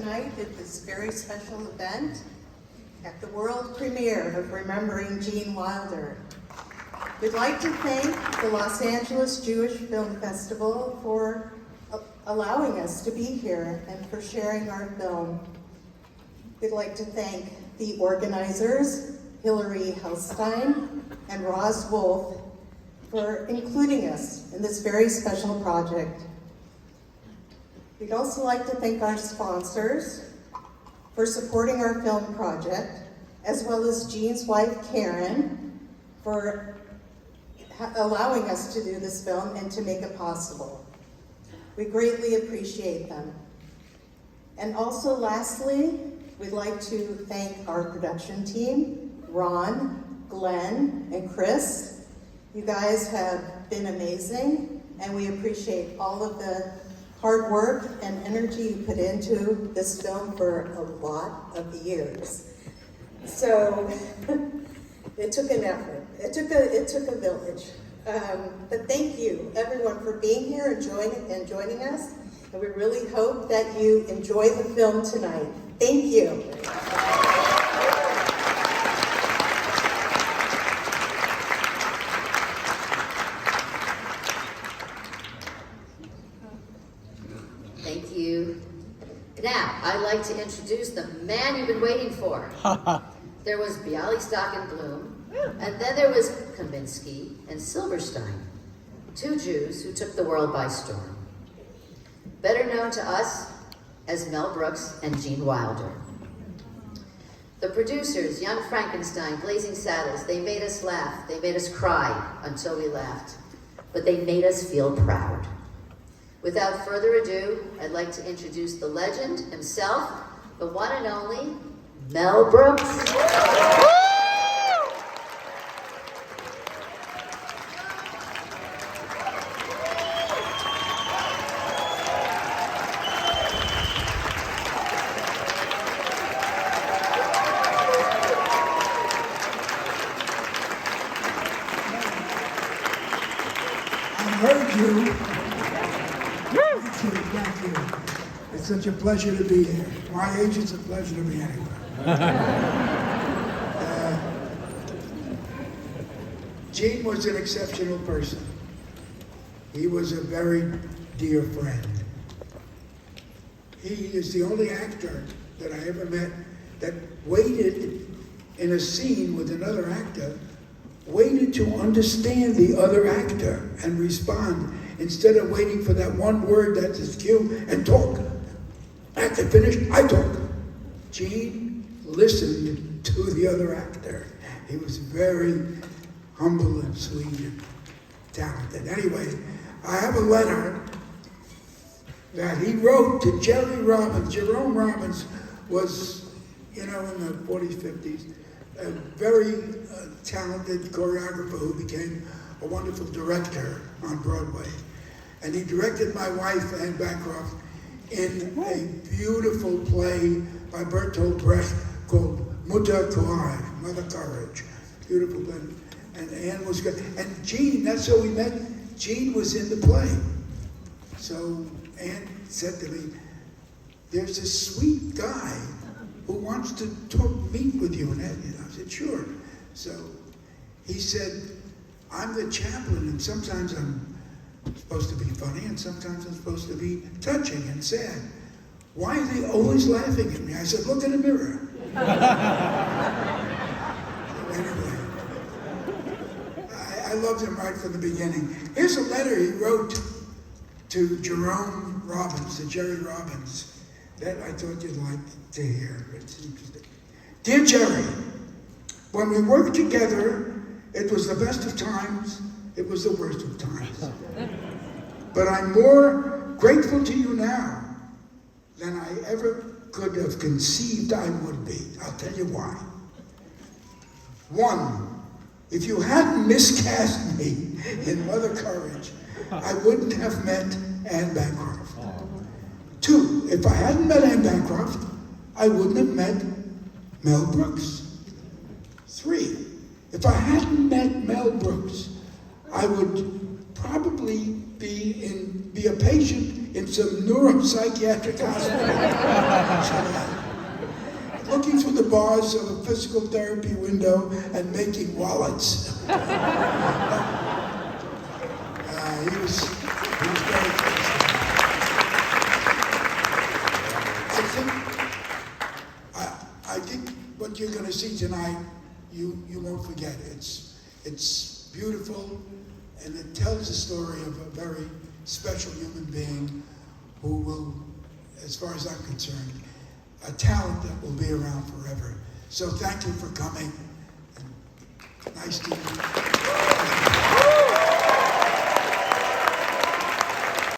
tonight at this very special event at the world premiere of Remembering Gene Wilder. We'd like to thank the Los Angeles Jewish Film Festival for allowing us to be here and for sharing our film. We'd like to thank the organizers, Hillary Helstein and Roz Wolf, for including us in this very special project. We'd also like to thank our sponsors for supporting our film project, as well as Gene's wife, Karen, for allowing us to do this film and to make it possible. We greatly appreciate them. And also, lastly, we'd like to thank our production team, Ron, Glenn, and Chris. You guys have been amazing, and we appreciate all of the hard work and energy you put into this film for a lot of years. So it took an effort. It took a village. But thank you, everyone, for being here and joining us. And we really hope that you enjoy the film tonight. Thank you. Thank you. Now, I'd like to introduce the man you've been waiting for. There was Bialystok and Bloom, and then there was Kaminsky and Silverstein, two Jews who took the world by storm. Better known to us as Mel Brooks and Gene Wilder. The producers, Young Frankenstein, Blazing Saddles, they made us laugh, they made us cry until we laughed, but they made us feel proud. Without further ado, I'd like to introduce the legend himself, the one and only Mel Brooks. I heard you. Thank you. It's such a pleasure to be here. My age, it's a pleasure to be anywhere. Gene was an exceptional person. He was a very dear friend. He is the only actor that I ever met that waited in a scene with another actor, waited to understand the other actor and respond, instead of waiting for that one word that's his cue and talk. Actor finished, I talk. Gene listened to the other actor. He was very humble and sweet and talented. Anyway, I have a letter that he wrote to Jerry Robbins. Jerome Robbins was, in the 40s, 50s, a very talented choreographer who became a wonderful director on Broadway. And he directed my wife, Anne Bancroft, in a beautiful play by Bertolt Brecht called Mutter Courage, Mother Courage. Beautiful play. And Anne was good. And Gene, that's how we met. Gene was in the play. So Anne said to me, there's this sweet guy who wants to meet with you. And I said, sure. So he said, I'm the chaplain, and sometimes I'm supposed to be funny, and sometimes I'm supposed to be touching and sad. Why are they always laughing at me? I said, look in the mirror. Anyway, I loved him right from the beginning. Here's a letter he wrote to Jerome Robbins, to Jerry Robbins, that I thought you'd like to hear. It's interesting. Dear Jerry, when we worked together, it was the best of times, it was the worst of times. But I'm more grateful to you now than I ever could have conceived I would be. I'll tell you why. One, if you hadn't miscast me in Mother Courage, I wouldn't have met Anne Bancroft. Two, if I hadn't met Anne Bancroft, I wouldn't have met Mel Brooks. Three, if I hadn't met Mel Brooks, I would probably be a patient in some neuropsychiatric hospital. bars of a physical therapy window and making wallets. He was very close. I think what you're going to see tonight, you won't forget. It's beautiful, and it tells the story of a very special human being who will, as far as I'm concerned, a talent that will be around forever. So thank you for coming. And nice to meet you.